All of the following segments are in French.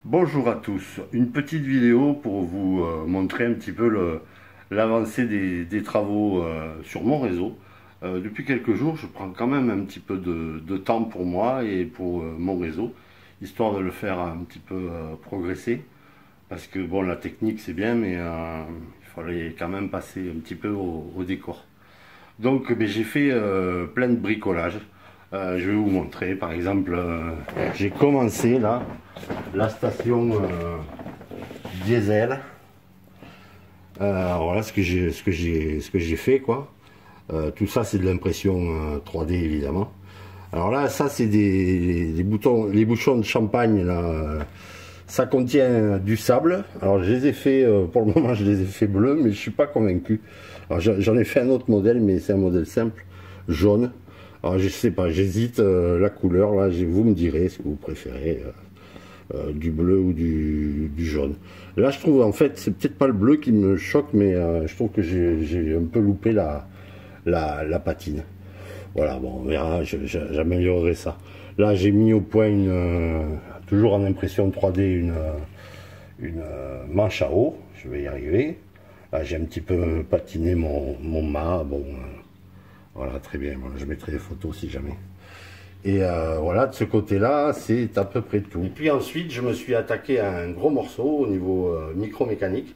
Bonjour à tous, une petite vidéo pour vous montrer un petit peu l'avancée des travaux sur mon réseau. Depuis quelques jours, je prends quand même un petit peu de temps pour moi et pour mon réseau, histoire de le faire un petit peu progresser. Parce que bon, la technique c'est bien, mais il fallait quand même passer un petit peu au décor. Donc j'ai fait plein de bricolage. Je vais vous montrer, par exemple, j'ai commencé là la station diesel. Alors voilà ce que j'ai fait quoi. Tout ça c'est de l'impression 3D évidemment. Alors là ça c'est les bouchons de champagne là. Ça contient du sable. Alors je les ai fait pour le moment je les ai fait bleus, mais je suis pas convaincu. Alors j'en ai fait un autre modèle, mais c'est un modèle simple, jaune. Alors je sais pas, j'hésite la couleur là. Vous me direz ce que vous préférez. Du bleu ou du jaune. Là je trouve en fait c'est peut-être pas le bleu qui me choque, mais je trouve que j'ai un peu loupé la patine. Voilà, bon on verra, j'améliorerai ça. Là j'ai mis au point toujours en impression 3D une manche à eau, je vais y arriver. Là j'ai un petit peu patiné mon mât, bon voilà très bien, voilà, je mettrai des photos si jamais. Et voilà, de ce côté-là, c'est à peu près tout. Et puis ensuite, je me suis attaqué à un gros morceau au niveau micro-mécanique.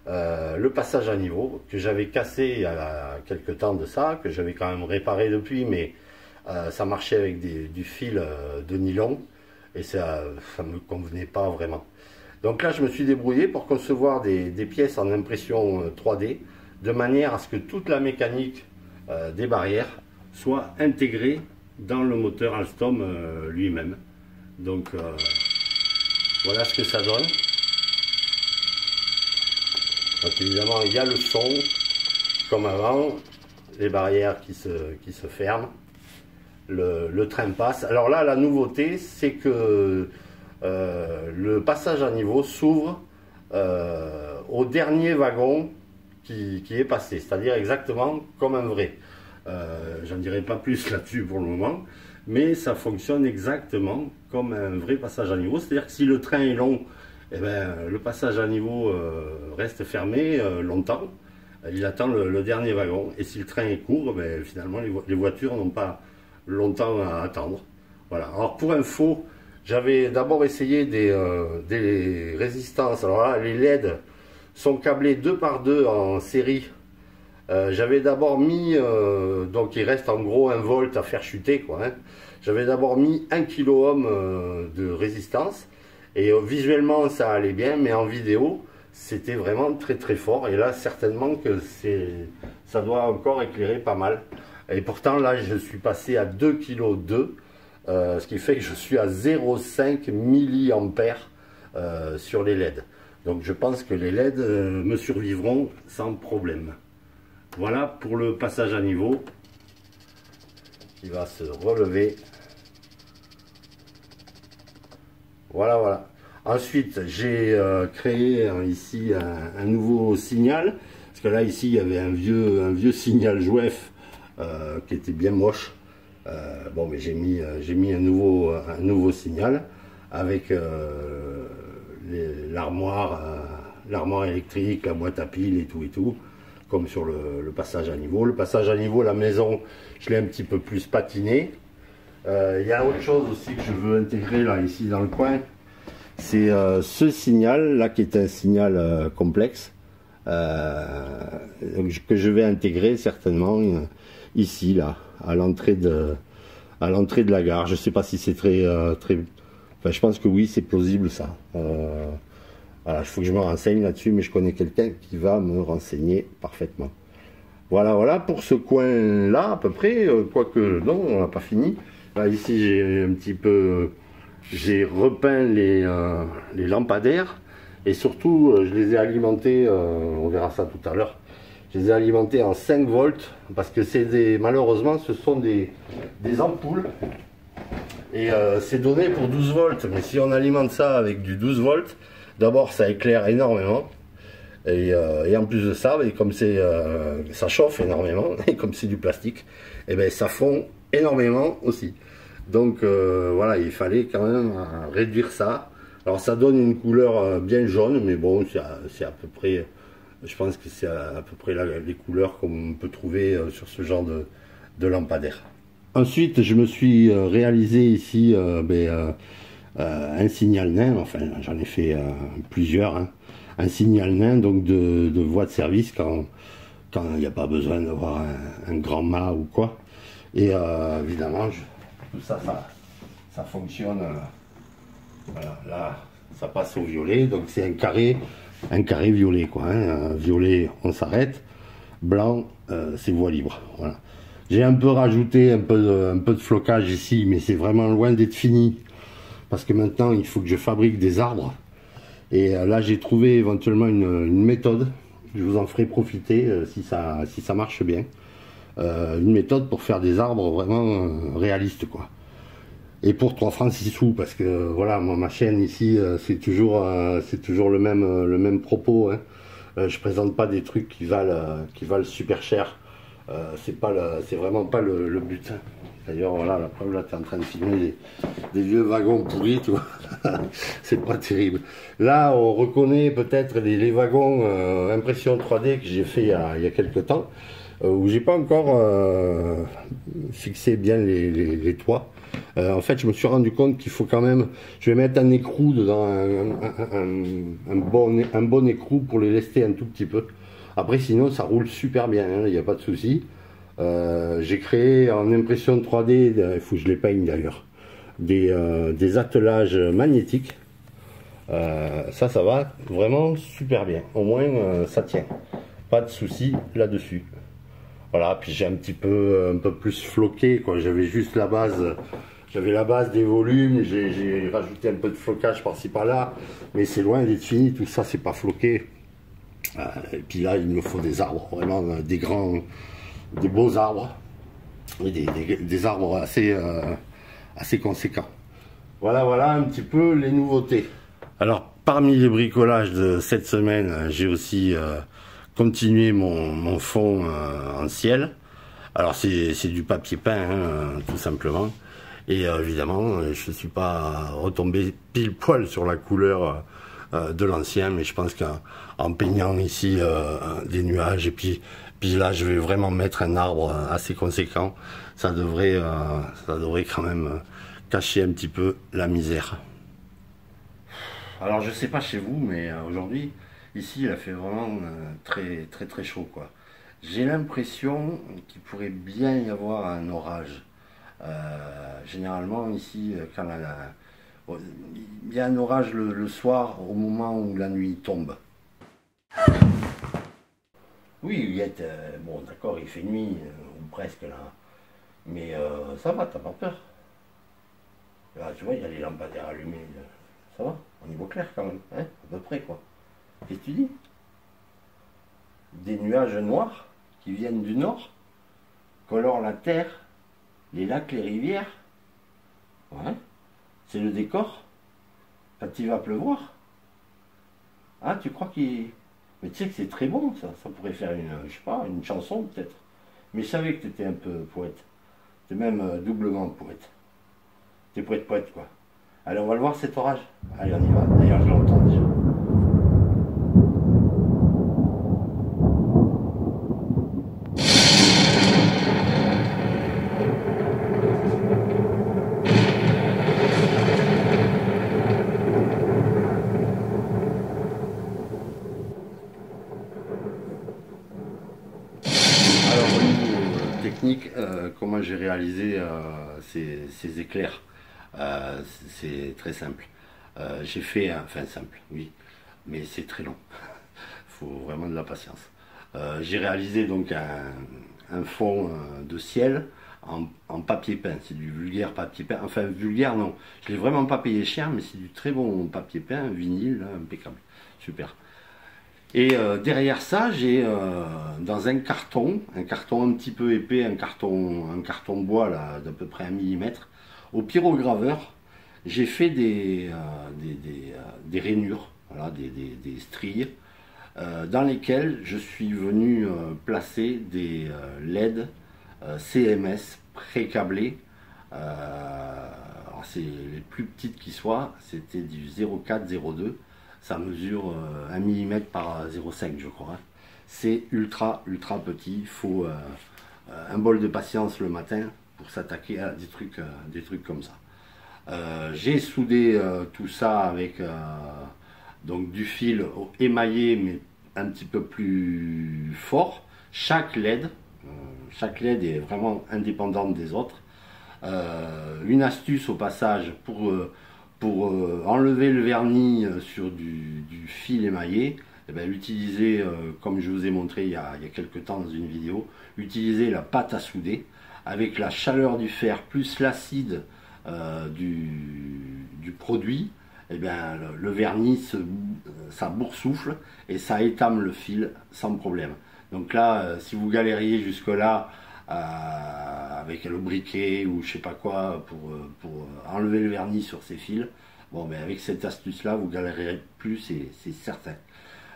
Le passage à niveau, que j'avais cassé il y a quelques temps de ça, que j'avais quand même réparé depuis, mais ça marchait avec du fil de nylon, et ça ne me convenait pas vraiment. Donc là, je me suis débrouillé pour concevoir des pièces en impression 3D, de manière à ce que toute la mécanique des barrières soit intégrée dans le moteur Alstom lui-même. Donc voilà ce que ça donne. Donc évidemment il y a le son comme avant, les barrières qui se ferment, le train passe. Alors là la nouveauté c'est que le passage à niveau s'ouvre au dernier wagon qui est passé, c'est-à-dire exactement comme un vrai. J'en dirai pas plus là-dessus pour le moment, mais ça fonctionne exactement comme un vrai passage à niveau. C'est-à-dire que si le train est long, eh ben, le passage à niveau reste fermé longtemps. Il attend le dernier wagon. Et si le train est court, ben, finalement les voitures n'ont pas longtemps à attendre. Voilà. Alors pour info, j'avais d'abord essayé des résistances. Alors là, les LED sont câblés 2 par 2 en série. J'avais d'abord mis, donc il reste en gros 1 volt à faire chuter quoi, hein. J'avais d'abord mis 1 kOhm de résistance, et visuellement ça allait bien, mais en vidéo c'était vraiment très très fort, et là certainement que ça doit encore éclairer pas mal. Et pourtant là je suis passé à 2 kg 2, ce qui fait que je suis à 0,5 mA sur les LED. Donc je pense que les LED me survivront sans problème. Voilà pour le passage à niveau qui va se relever. Voilà, voilà. Ensuite, j'ai créé ici un nouveau signal. Parce que là, ici, il y avait un vieux signal Jouef qui était bien moche. Bon, mais j'ai mis un nouveau signal avec l'armoire électrique, la boîte à piles et tout. Comme sur le passage à niveau. Le passage à niveau, la maison, je l'ai un petit peu plus patiné. Il y a autre chose aussi que je veux intégrer là, ici dans le coin. C'est ce signal là qui est un signal complexe que je vais intégrer certainement ici là, à l'entrée de la gare. Je sais pas si c'est très... Enfin, je pense que oui, c'est plausible ça. Voilà, il faut que je me renseigne là-dessus, mais je connais quelqu'un qui va me renseigner parfaitement. Voilà, voilà pour ce coin-là à peu près, quoique non, on n'a pas fini. Là, ici, j'ai un petit peu, j'ai repeint les lampadaires, et surtout, je les ai alimentés, on verra ça tout à l'heure, je les ai alimentés en 5 volts, parce que malheureusement, ce sont des ampoules, et c'est donné pour 12 volts, mais si on alimente ça avec du 12 volts, d'abord, ça éclaire énormément, et en plus de ça, et comme ça chauffe énormément, et comme c'est du plastique, et ben ça fond énormément aussi. Donc voilà, il fallait quand même réduire ça. Alors ça donne une couleur bien jaune, mais bon, c'est à peu près, je pense que c'est à peu près les couleurs qu'on peut trouver sur ce genre de lampadaire. Ensuite, je me suis réalisé ici un signal nain, enfin j'en ai fait plusieurs, hein. Un signal nain donc de voie de service quand il n'y a pas besoin d'avoir un grand mât ou quoi. Et évidemment, tout ça, ça fonctionne. Voilà, là, ça passe au violet, donc c'est un carré violet, quoi. Hein. Violet, on s'arrête. Blanc, c'est voie libre. Voilà. J'ai un peu rajouté un peu de flocage ici, mais c'est vraiment loin d'être fini. Parce que maintenant, il faut que je fabrique des arbres. Et là, j'ai trouvé éventuellement une méthode. Je vous en ferai profiter si ça marche bien. Une méthode pour faire des arbres vraiment réalistes, quoi. Et pour 3 francs 6 sous, parce que voilà, moi, ma chaîne ici, c'est toujours le même propos. Hein. Je présente pas des trucs qui valent super cher. C'est vraiment pas le but. Hein. D'ailleurs, voilà, la preuve, là, tu es en train de filmer des vieux wagons pourris, tu vois. C'est pas terrible. Là, on reconnaît peut-être les wagons impression 3D que j'ai fait il y a quelques temps, où j'ai pas encore fixé bien les toits. En fait, je me suis rendu compte qu'il faut quand même... Je vais mettre un écrou dedans, un bon écrou pour les lester un tout petit peu. Après, sinon, ça roule super bien, il n'y a pas de souci. J'ai créé en impression 3D, il faut que je les peigne d'ailleurs, des attelages magnétiques. Ça va vraiment super bien. Au moins, ça tient. Pas de souci là-dessus. Voilà, puis j'ai un peu plus floqué, quoi. J'avais juste la base, j'avais la base des volumes, j'ai rajouté un peu de flocage par-ci par-là, mais c'est loin d'être fini, tout ça c'est pas floqué. Et puis là, il me faut des arbres, vraiment des beaux arbres, et des arbres assez conséquents. Voilà un petit peu les nouveautés. Alors, parmi les bricolages de cette semaine, j'ai aussi continué mon fond en ciel. Alors, c'est du papier peint, hein, tout simplement. Et évidemment, je ne suis pas retombé pile poil sur la couleur de l'ancien, mais je pense qu'en peignant ici des nuages, et puis là, je vais vraiment mettre un arbre assez conséquent. Ça devrait quand même cacher un petit peu la misère. Alors je sais pas chez vous, mais aujourd'hui, ici, il a fait vraiment très chaud, quoi. J'ai l'impression qu'il pourrait bien y avoir un orage. Généralement, ici, quand il y a un orage le soir, au moment où la nuit tombe. Oui, Huguette, bon d'accord, il fait nuit, ou presque là, mais ça va, t'as pas peur. Là, tu vois, il y a les lampadaires allumés. Ça va, on y voit clair quand même, hein, à peu près quoi. Qu'est-ce que tu dis? Des nuages noirs qui viennent du nord, colorent la terre, les lacs, les rivières. Ouais, c'est le décor. Quand il va pleuvoir. Ah, tu crois qu'il... Mais tu sais que c'est très bon ça, ça pourrait faire je sais pas, une chanson peut-être. Mais je savais que tu étais un peu poète. Tu es même doublement poète. Tu es poète quoi. Allez, on va le voir cet orage. Allez, on y va. D'ailleurs, je l'entends déjà. Alors, au niveau technique, comment j'ai réalisé ces éclairs? C'est très simple. J'ai fait, enfin simple, oui, mais c'est très long. Il faut vraiment de la patience. J'ai réalisé donc un fond de ciel en papier peint. C'est du vulgaire papier peint. Enfin, vulgaire, non. Je l'ai vraiment pas payé cher, mais c'est du très bon papier peint, vinyle, là, impeccable. Super. Et derrière ça, j'ai dans un carton un petit peu épais, un carton bois là d'à peu près 1 millimètre, au pyrograveur, j'ai fait des rainures, voilà, des stries, dans lesquelles je suis venu placer des LED CMS pré-câblés alors c'est les plus petites qui soient, c'était du 0,4-0,2, ça mesure 1 mm par 0,5 je crois. Hein. C'est ultra petit, il faut un bol de patience le matin pour s'attaquer à des trucs comme ça. J'ai soudé tout ça avec donc du fil émaillé mais un petit peu plus fort. Chaque LED est vraiment indépendante des autres. Une astuce au passage pour enlever le vernis sur du fil émaillé, eh bien, utiliser, comme je vous ai montré il y a quelques temps dans une vidéo, utiliser la pâte à souder avec la chaleur du fer plus l'acide du produit. Eh bien, le vernis, ça boursoufle et ça étame le fil sans problème. Donc là, si vous galériez jusque-là avec le briquet ou je sais pas quoi pour enlever le vernis sur ces fils, bon, ben avec cette astuce-là, vous galérerez plus, c'est certain.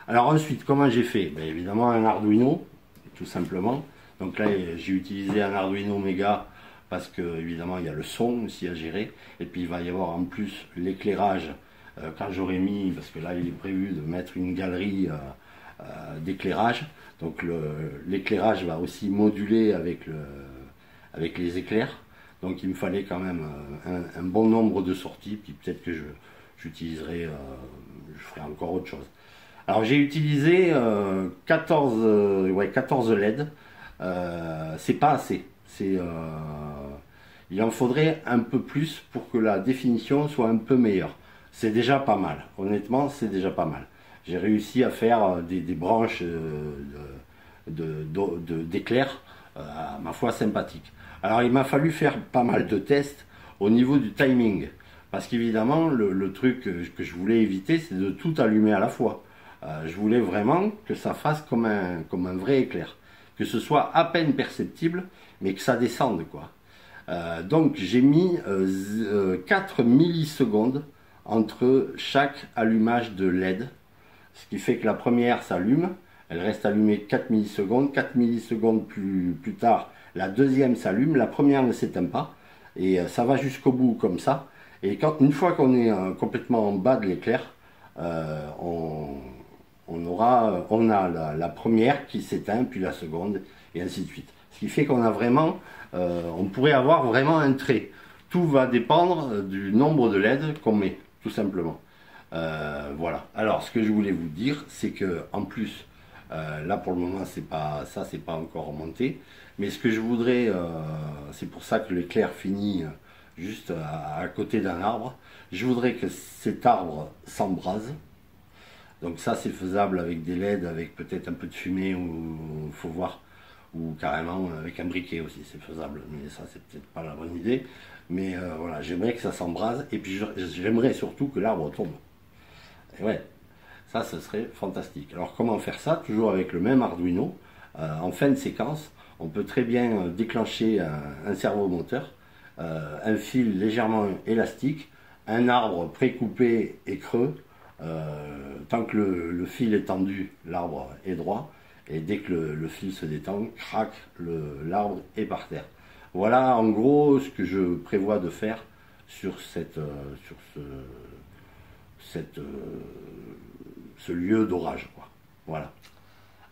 Alors ensuite, comment j'ai fait? Ben, évidemment, un Arduino, tout simplement. Donc là, j'ai utilisé un Arduino Mega parce que évidemment il y a le son aussi à gérer et puis il va y avoir en plus l'éclairage quand j'aurai mis, parce que là il est prévu de mettre une galerie d'éclairage, donc l'éclairage va aussi moduler avec les éclairs, donc il me fallait quand même un bon nombre de sorties, puis peut-être que j'utiliserai, je ferai encore autre chose. Alors j'ai utilisé 14 LED, c'est pas assez. Il en faudrait un peu plus pour que la définition soit un peu meilleure. C'est déjà pas mal, honnêtement, c'est déjà pas mal. J'ai réussi à faire des branches d'éclair, à ma foi sympathiques. Alors il m'a fallu faire pas mal de tests au niveau du timing, parce qu'évidemment le truc que je voulais éviter, c'est de tout allumer à la fois. Je voulais vraiment que ça fasse comme un vrai éclair, que ce soit à peine perceptible, mais que ça descende, quoi. Donc j'ai mis 4 millisecondes entre chaque allumage de LED, ce qui fait que la première s'allume, elle reste allumée 4 millisecondes, 4 millisecondes plus tard, la deuxième s'allume, la première ne s'éteint pas, et ça va jusqu'au bout comme ça, et une fois qu'on est complètement en bas de l'éclair, on a la première qui s'éteint, puis la seconde, et ainsi de suite. Ce qui fait qu'on a vraiment, on pourrait avoir vraiment un trait. Tout va dépendre du nombre de LED qu'on met, tout simplement. Voilà. Alors, ce que je voulais vous dire, c'est que en plus, là pour le moment, c'est pas encore monté. Mais ce que je voudrais, c'est pour ça que l'éclair finit juste à côté d'un arbre. Je voudrais que cet arbre s'embrase. Donc ça, c'est faisable avec des LED, avec peut-être un peu de fumée, ou faut voir, ou carrément avec un briquet aussi, c'est faisable. Mais ça, c'est peut-être pas la bonne idée. Mais voilà, j'aimerais que ça s'embrase, et puis j'aimerais surtout que l'arbre tombe. Et ouais, ça, ce serait fantastique. Alors comment faire ça? Toujours avec le même Arduino. En fin de séquence, on peut très bien déclencher un servomoteur, un fil légèrement élastique, un arbre précoupé et creux. Tant que le fil est tendu, l'arbre est droit, et dès que le fil se détend, crac, l'arbre est par terre. Voilà en gros ce que je prévois de faire sur ce lieu d'orage. Voilà.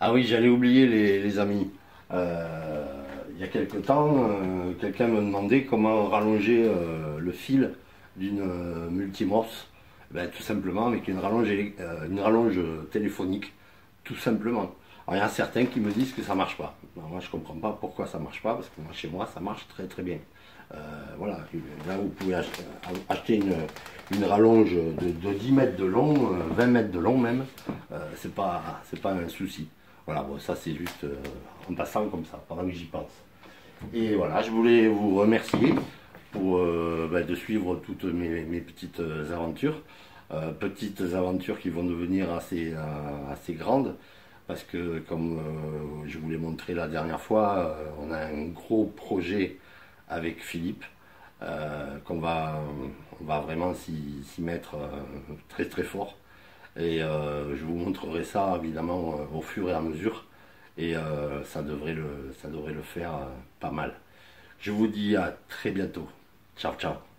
Ah oui, j'allais oublier les amis. Il y a quelque temps, quelqu'un me demandait comment rallonger le fil d'une multimorse. Ben, tout simplement avec une rallonge téléphonique, tout simplement. Alors, il y a certains qui me disent que ça marche pas. Alors, moi je comprends pas pourquoi ça marche pas, parce que moi, chez moi ça marche très bien. Voilà, là vous pouvez acheter une rallonge de 10 mètres de long, 20 mètres de long même, c'est pas un souci. Voilà, bon, ça c'est juste en passant comme ça, pendant que j'y pense. Et voilà, je voulais vous remercier de suivre toutes mes petites aventures. Petites aventures qui vont devenir assez grandes, parce que comme je vous l'ai montré la dernière fois, on a un gros projet avec Philippe, on va vraiment s'y mettre très fort, et je vous montrerai ça évidemment au fur et à mesure, et ça devrait le faire pas mal. Je vous dis à très bientôt. Ciao, ciao.